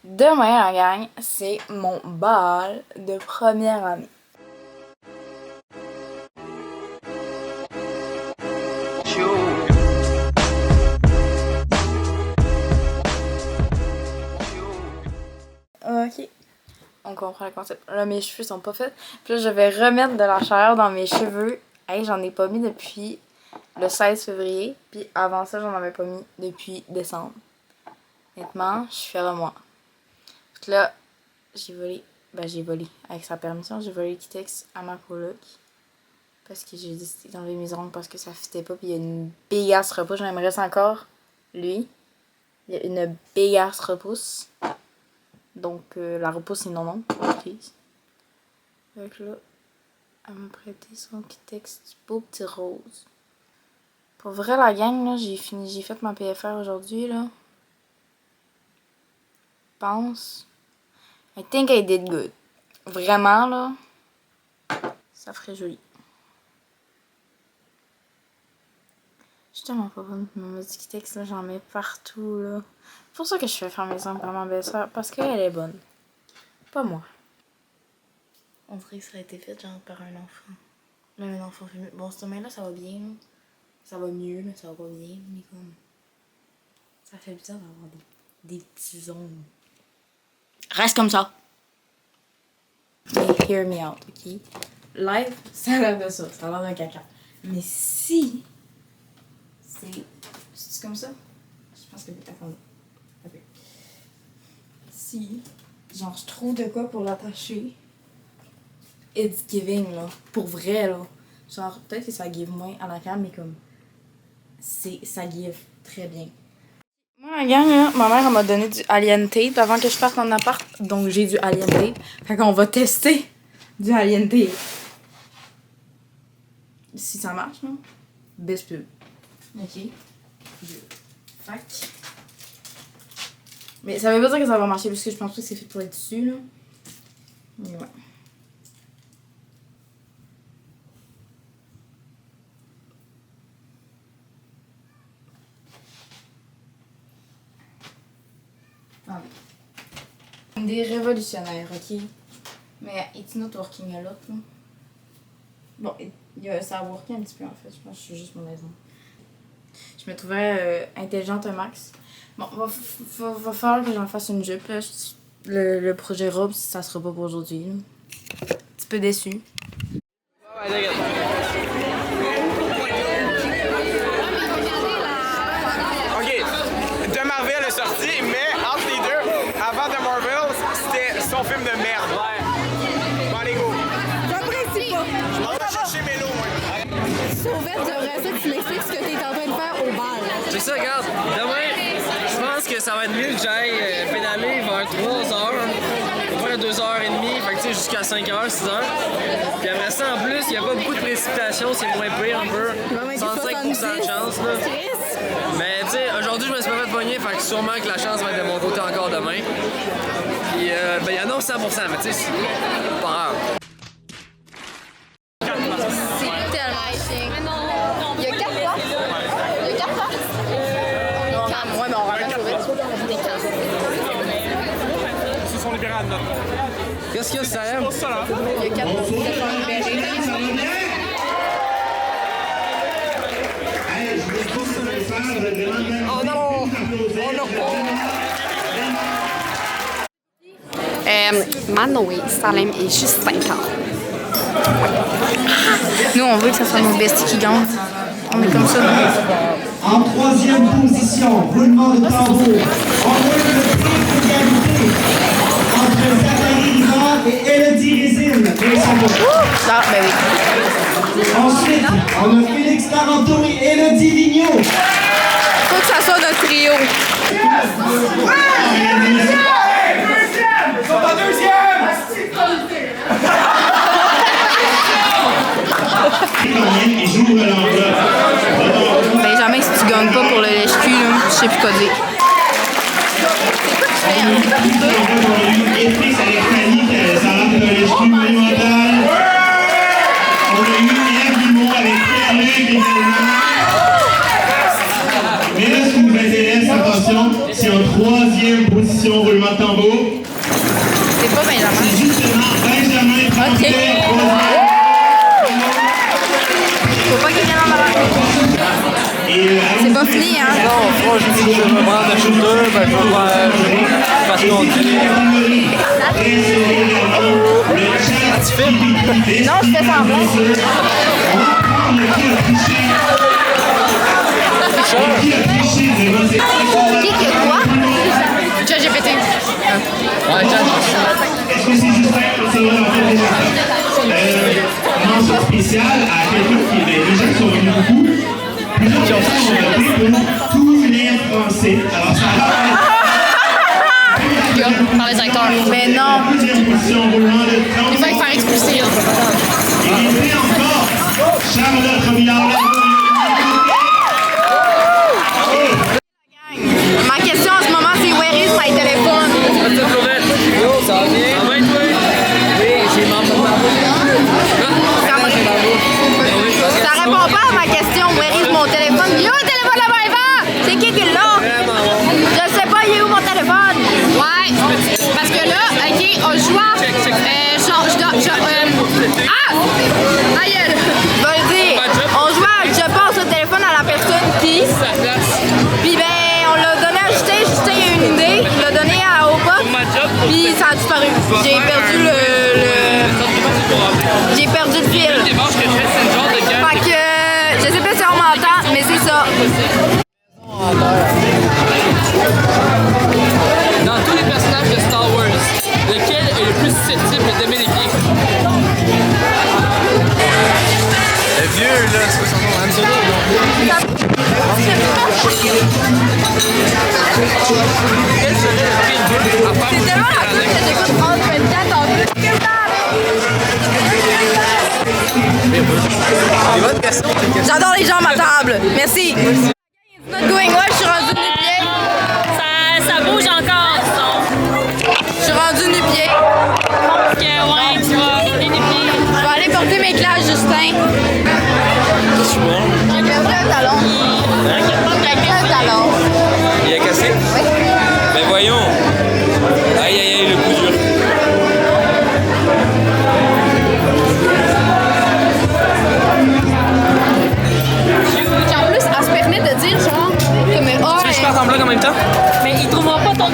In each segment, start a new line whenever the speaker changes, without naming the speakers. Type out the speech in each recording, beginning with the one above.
Demain, la gang, c'est mon bal de première année. Ok, on comprend le concept. Là, mes cheveux sont pas faits. Puis là, je vais remettre de la chaleur dans mes cheveux. Hey, j'en ai pas mis depuis le 16 février. Puis avant ça, j'en avais pas mis depuis décembre. Honnêtement, je suis fière de moi. Puis là, j'ai volé. Avec sa permission, j'ai volé Kitex à ma coloc. Parce que j'ai décidé d'enlever mes ongles parce que ça fitait pas. Puis il y a une bégasse repousse. J'en me reste encore lui. Il y a une bégasse repousse. Donc la repousse c'est non prise. Donc là, elle m'a prêté son Kitex du beau petit rose. Pour vrai la gang là, j'ai fait ma PFR aujourd'hui là. Je pense. I think I did good. Vraiment là, ça ferait joli. Je suis tellement pas bonne pour mes petits Kitex là, j'en mets partout là. C'est pour ça que je fais faire mes ongles par ma belle-sœur, parce qu'elle est bonne. Pas moi. On dirait que ça a été fait genre par un enfant. Même un enfant fait mieux. Bon, cette main-là, ça va bien. Ça va mieux, mais ça va pas bien. Mais comme. Ça fait bizarre d'avoir des petits ongles. Reste comme ça. Et hear me out, ok? Live, ça a l'air de ça. Ça a l'air d'un caca. Mais si. C'est comme ça? Je pense que c'est attendez. Okay. Si. Genre, je trouve de quoi pour l'attacher. It's giving, là. Pour vrai, là. Genre, peut-être que ça give moins à la cam, mais comme... ça give très bien. Moi, la gang, là, ma mère, elle m'a donné du Alien Tape avant que je parte en appart. Donc, j'ai du Alien Tape. Fait qu'on va tester du Alien Tape. Si ça marche, là. Best pub. Ok. Fac. Mais ça veut pas dire que ça va marcher, parce que je pense pas que c'est fait pour être dessus, là. Mais ouais. Des révolutionnaires, ok? Mais it's not working a lot, là. Bon, ça a worké un petit peu, en fait. Je pense que je suis juste mauvaise. Je me trouvais intelligente un max. Bon, va falloir que j'en fasse une jupe, là. Le projet robe, ça sera pas pour aujourd'hui. Un petit peu déçu.
Ok, The Marvel est sorti, mais entre les deux, avant The Marvel, c'était son film de merde. Bon, allez, go.
J'apprécie pas.
Je m'en vais chercher Mélo, moi.
Sauvette, j'aimerais ça que tu m'expliques ce que t'es en train de faire au bal.
C'est ça, regarde. Demain, je pense que ça va être mieux que j'aille pédaler vers 3 heures. Après 2h30, fait que tu sais, jusqu'à 5h, 6h. Puis après ça, en plus, il n'y a pas beaucoup de précipitations, c'est moins pire un peu. 65% de chance, là. Mais tu sais, aujourd'hui, je me suis pas fait pogner, fait que sûrement que la chance va être de mon côté encore demain. Puis, ben, il y en a 100%, mais tu sais, c'est pas grave.
C'est tellement chic. Il y a 4 fois. Il y a 4 fois. On est 4. Ouais, mais on ramène Sauvette. On est 4.
Ce sont libérés à note.
Qu'est-ce qu'il y a, ça aime?
Il y a 4 fois.
Oh non! Oh non!
Manoé, Salem et Justin.
Nous, on veut que ça soit nos besties qui gagnent. On est comme ça.
En troisième position, roulement de tambour. On voit le prix d'égalité entre Zachary Rivard et Elodie Résine.
Ah, ben oui.
Ensuite, on a Félix Taranto et Elodie Vigneault.
Faut que ça soit notre trio.
Ils sont en deuxième!
Et j'ouvre l'enveloppe.
Benjamin, si tu gagnes pas pour le lèche-cul, je sais plus quoi dire.
Et puis, ça les panique, ça rentre dans l'esprit monumental. On a eu Ève Dumont avec Pierre-Luc également. Mais là, ce qui nous intéresse, attention, c'est un troisième. troisième position, roulement de tambour.
C'est pas Benjamin.
C'est justement Benjamin Tremblay.
Faut pas qu'il vienne en avant. C'est pas fini, hein?
Non, moi, je vais me prendre un shooter, ben, je vais faire parce qu'on dit. Tu filmes?
Non, je fais semblant. Qui que quoi? ChatGPT.
Ouais,
Est-ce que c'est Justin? C'est vrai, en fait, mention spéciale à quelqu'un qui est des gens qui sont venus beaucoup. Plusieurs personnes ont voté pour tous les Français. Alors, ça va.
Par les acteurs.
Mais non.
Deuxième position, roulement de
Il
tambour.
faut faire expulser.
Et puis encore, Charlotte Robillard.
Ma question en ce moment, c'est where is my téléphone?
Yo, ça va bien? Ça va être toi? Oui, j'ai maman.
Ça répond pas à ma question, where is mon téléphone? Yo, le téléphone là-bas, Eva! C'est qui est là? Je sais pas, il est où mon téléphone?
Ouais, parce que là, ok, on joue à. Aïe!
Vas-y, on joue à je passe le téléphone à la personne qui. Puis ben, on l'a donné à Justin. Justin, il a une idée. Il l'a donné à Opa. Puis ça a disparu. J'ai perdu J'ai perdu le fil. Fait que, je sais pas si on m'entend, mais c'est ça.
Dans tous les personnages de Star Wars, lequel est le plus susceptible d'aimer les pieds? Le vieux, là, c'est quoi son nom? Han Solo, Quel serait le film à part
C'est tellement la pub que j'écoute en 24 ans.
Les bonnes questions,
J'adore les gens à ma table. Merci. It's not going well, je suis rendue nu-pied.
Ça bouge encore, disons.
Je suis rendue nu-pied.
Que ouais, tu vas bien déplier.
Je vais aller porter mes classes, Justin. J'ai perdu un talon. J'ai perdu un talon.
Il a cassé?
Oui.
Ben voyons. Aïe aïe aïe, le coup dur.
Puis en plus, elle se permet de dire genre comme
Tu veux que je parte en blog en même temps?
Mais il trouvera pas ton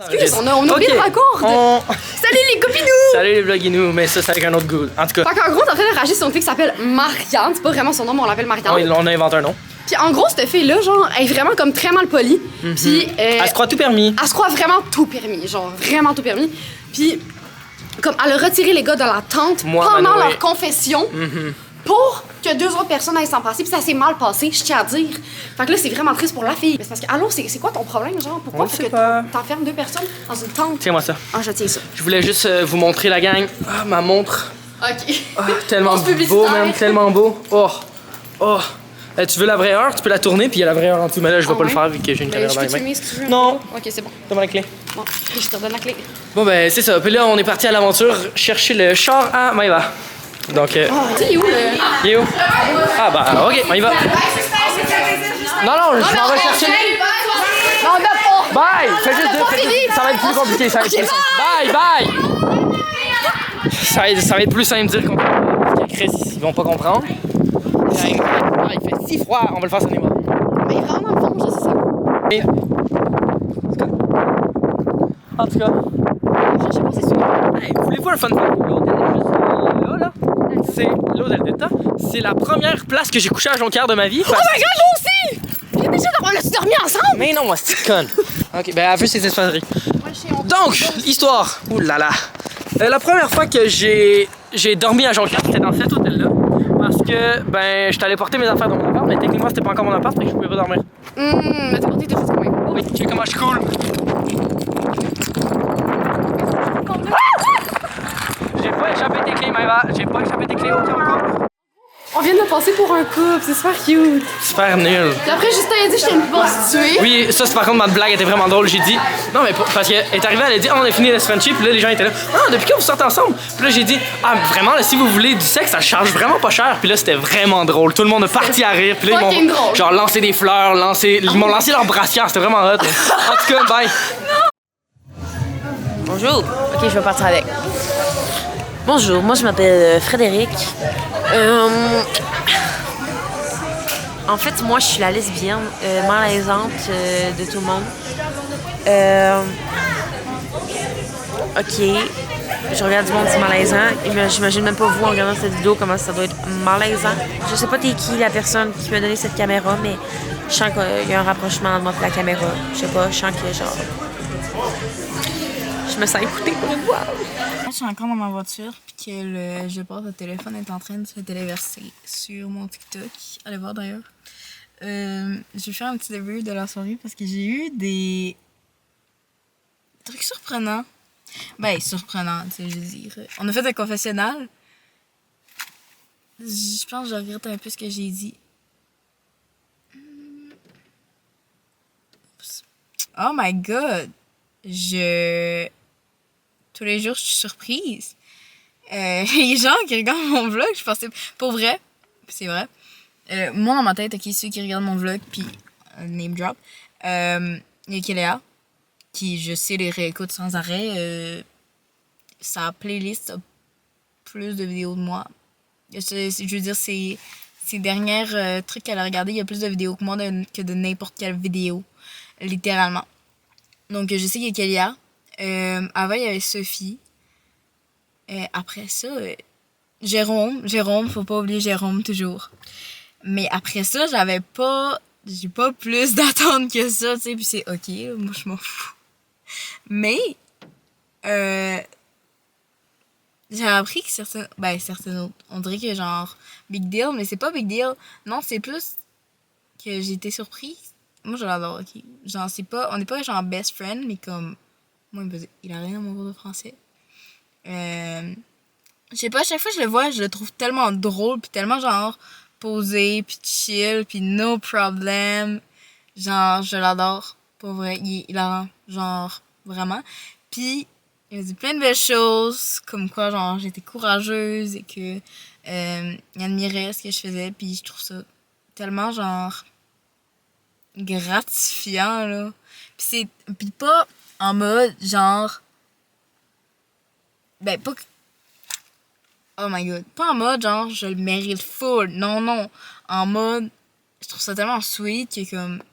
excuse, on a oublié
Ok.
le raccord. Salut les copinous!
Salut les vloginous, mais ça c'est avec un autre goût. En tout cas,
Fait qu'en gros, t'es en train de rager sur une fille qui s'appelle Marianne. C'est pas vraiment son nom, mais on l'appelle Marianne.
on a inventé un nom.
Puis en gros, cette fille-là, genre, elle est vraiment comme très mal polie. Puis
Elle se croit tout permis.
elle se croit vraiment tout permis. Genre, vraiment tout permis. Puis, comme, elle a retiré les gars de la tente
Moi,
pendant
Manoé.
leur confession pour que deux autres personnes aillent s'en passer. Puis ça s'est mal passé, je tiens à dire. Fait que là, c'est vraiment triste pour la fille. Mais c'est parce que, allô, c'est quoi ton problème, genre? Pourquoi
On
faut
sait
que
pas.
t'enfermes deux personnes dans une tente?
Tiens-moi ça.
Ah, je tiens ça.
Je voulais juste vous montrer la gang. Ah, ma montre.
OK.
Ah, tellement
Montre
beau,
publicitaire.
man, tellement beau. Oh, oh. Tu veux la vraie heure, tu peux la tourner, puis il y a la vraie heure en dessous. Mais là, je vais
Ah
pas
ouais?
le faire vu que j'ai une
Ben,
caméra
je
dans
peux
les mains.
filmer si tu veux.
Non.
OK, c'est bon.
Donne-moi la clé.
Bon, je te redonne la clé.
Bon, ben, c'est ça. Puis là, on est parti à l'aventure chercher le char à Maïva. Donc,
Tu sais, il est où, le...
il est où? Ah, bah, ok, on y va. Non, non, je m'en vais chercher.
Non, on a pas!
Bye! Fais juste
pas fini.
ça va être plus compliqué, ça va être
Ok,
plus simple. Bye, bye! Ça va être plus simple de dire qu'on ils vont pas comprendre. Ah, il fait si froid, on va le faire sonner.
Mais vraiment, dans le fond, je sais ça.
Et- En tout cas,
Je sais pas, c'est sûr.
hey, voulez-vous un fun fact? L'hôtel est juste là. C'est l'hôtel d'État. C'est la première place que j'ai couché à Jonquière de ma vie.
Oh my god, moi aussi! J'ai déjà on l'a dormi ensemble!
Mais non, moi, c'est conne. Ok, ben, elle veut ses espaceries. Donc, l'histoire. Ouh là là. La première fois que j'ai dormi à Jonquière, c'était dans cet hôtel-là. Parce que, ben, j'étais allé porter mes affaires dans mon appart, mais techniquement, c'était pas encore mon appart, et je pouvais pas dormir.
Mais t'as porté tes choses quand même.
Oui, tu sais comment je suis cool. J'ai pas échappé tes clés, Maëva. J'ai pas échappé tes clés, ok, encore?
On vient de
passer pour un couple, c'est super cute.
Super nul.
Puis après, Justin a dit que j'étais une prostituée.
Oui, ça, c'est par contre, ma blague était vraiment drôle. J'ai dit, non, mais parce qu'elle est arrivée, elle a dit, oh, on a fini le friendship. Puis là, les gens étaient là, ah, depuis quand vous sortez ensemble? Puis là, j'ai dit, ah, vraiment, là, si vous voulez du sexe, ça charge vraiment pas cher. Puis là, c'était vraiment drôle. Tout le monde a parti à rire. Puis là, ils m'ont genre lancé des fleurs, ils m'ont lancé leur brassière. C'était vraiment hot. En tout cas, bye.
Bonjour. Ok, je vais partir avec. Bonjour, moi je m'appelle Frédéric. En fait, moi je suis la lesbienne malaisante de tout le monde. Ok, je regarde du monde c'est malaisant. Et j'imagine même pas vous en regardant cette vidéo comment ça doit être malaisant. Je sais pas t'es qui la personne qui m'a donné cette caméra, mais je sens qu'il y a un rapprochement entre moi et la caméra. Je sais pas, je sens que genre... Je me sens écoutée pour une fois.
Je suis encore dans ma voiture puis que je pense que le téléphone est en train de se téléverser sur mon TikTok. Allez voir d'ailleurs. Je vais faire un petit début de la soirée parce que j'ai eu des trucs surprenants. Ben, surprenants, tu sais, je veux dire. On a fait un confessionnal. Je pense que je regrette un peu ce que j'ai dit. Oh my god! Tous les jours, je suis surprise. Les gens qui regardent mon vlog, je pensais... Pour vrai, c'est vrai. Moi, dans ma tête, ok, ceux qui regardent mon vlog, puis name drop, il y a Kéléa, qui, je sais, les réécoute sans arrêt. Sa playlist a plus de vidéos de moi. Je veux dire, ses dernières trucs qu'elle a regardé, il y a plus de vidéos que moi que de n'importe quelle vidéo. Littéralement. Donc, je sais qu'il y a Kéléa. Avant, il y avait Sophie. Après ça, Jérôme, faut pas oublier Jérôme toujours. Mais après ça, j'ai pas plus d'attente que ça, tu sais, puis c'est ok, moi je m'en fous. Mais, j'ai appris que certains autres, on dirait que genre, big deal, mais c'est pas big deal. Non, c'est plus que j'ai été surprise. Moi, je l'adore, ok. Genre, on n'est pas genre best friend, mais comme, moi, il a rien dans mon cours de français. Je sais pas, à chaque fois que je le vois, je le trouve tellement drôle, puis tellement genre posé, puis chill, puis no problem. Genre, je l'adore, pour vrai. Il est hilarant, genre, vraiment. Puis, il m'a dit plein de belles choses, comme quoi, genre, j'étais courageuse et que il admirait ce que je faisais, puis je trouve ça tellement, genre, gratifiant, là. Puis pas en mode, genre... Ben, pas... Oh my god. Pas en mode, genre, je le mérite full. Non, non. En mode... Je trouve ça tellement sweet que, comme...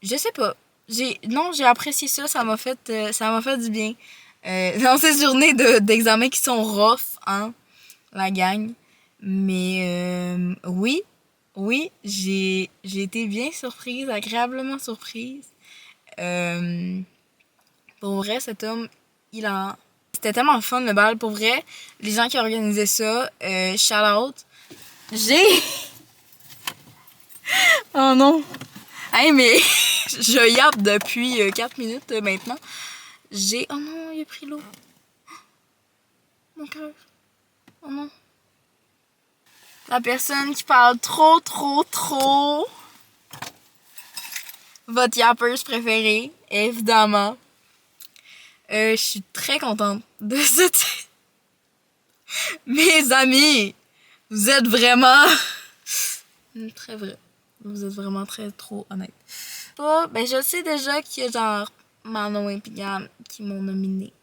Je sais pas. J'ai apprécié ça. Ça m'a fait du bien. Dans ces journées d'examen qui sont rough, hein, la gang. Mais, oui, j'ai été bien surprise, agréablement surprise. Pour vrai, cet homme, c'était tellement fun le bal. Pour vrai, les gens qui organisaient ça, shout out. Oh non! Hey, mais je yappe depuis 4 minutes maintenant. Oh non, il a pris l'eau. Mon cœur. Oh non. La personne qui parle trop. Votre yappeuse préférée, évidemment. Je suis très contente de ce titre. Mes amis, vous êtes vraiment... très vrai. Vous êtes vraiment trop honnête. Ben je sais déjà qu'il y a genre Manon et Pigam qui m'ont nominé.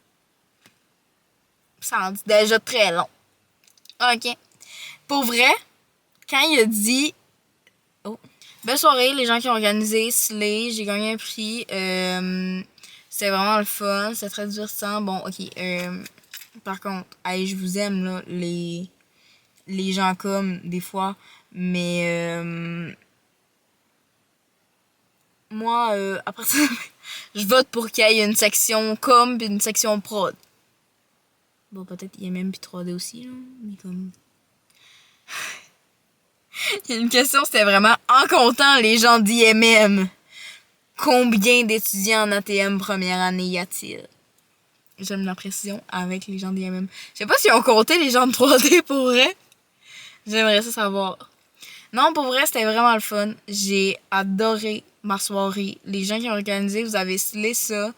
Ça en dit déjà très long. Ok. Pour vrai, quand il a dit... Oh. Belle soirée, les gens qui ont organisé, Slay, j'ai gagné un prix. C'était vraiment le fun, c'était très divertissant. Bon, ok. Par contre, hey, je vous aime, là, les gens comme, des fois. Mais... moi, après ça, je vote pour qu'il y ait une section com et une section prod. Bon, peut-être il y a même puis 3D aussi, là. Mais comme... Il y a une question, c'était vraiment en comptant les gens d'IMM. Combien d'étudiants en ATM première année y a-t-il? J'aime la précision avec les gens d'IMM. Je sais pas si on comptait les gens de 3D pour vrai. J'aimerais ça savoir. Non, pour vrai, c'était vraiment le fun. J'ai adoré ma soirée. Les gens qui ont organisé, vous avez stylé ça.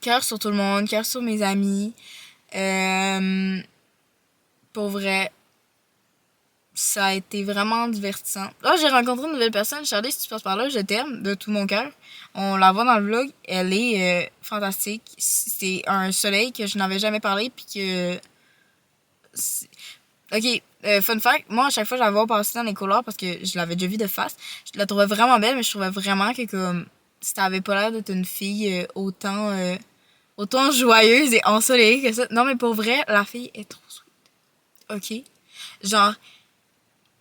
Cœur sur tout le monde, cœur sur mes amis. Pour vrai, ça a été vraiment divertissant. Là, j'ai rencontré une nouvelle personne. Charlie, si tu passes par là, je t'aime de tout mon cœur. On la voit dans le vlog. Elle est fantastique. C'est un soleil que je n'avais jamais parlé. Puis que... Ok, fun fact. Moi, à chaque fois, je la vois passer dans les couloirs parce que je l'avais déjà vue de face. Je la trouvais vraiment belle, mais je trouvais vraiment que comme... Si t'avais pas l'air d'être une fille autant joyeuse et ensoleillée que ça. Non, mais pour vrai, la fille est trop sweet. Ok? Genre...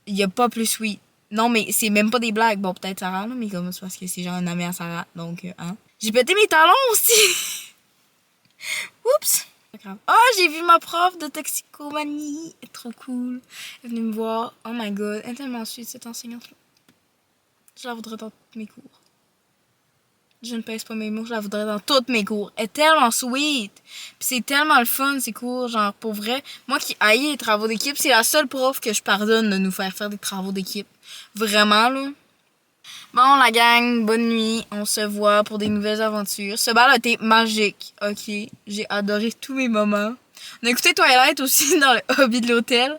Il y a pas plus sweet. Non, mais c'est même pas des blagues. Bon, peut-être Sarah, là, mais comme c'est parce que c'est genre un ami à Sarah. Donc, hein. J'ai pété mes talons aussi! Oups! Pas grave. Oh, j'ai vu ma prof de toxicomanie. Elle est trop cool. Elle est venue me voir. Oh my god. Elle est tellement sweet, cette enseignante-là. Je la voudrais dans tous mes cours. Je ne pèse pas mes mots, je la voudrais dans tous mes cours. Elle est tellement sweet. Puis c'est tellement le fun, ces cours. Genre, pour vrai, moi qui haïs les travaux d'équipe, c'est la seule prof que je pardonne de nous faire des travaux d'équipe. Vraiment, là. Bon, la gang, bonne nuit. On se voit pour des nouvelles aventures. Ce bal a été magique, ok? J'ai adoré tous mes moments. On a écouté Twilight aussi dans le hobby de l'hôtel.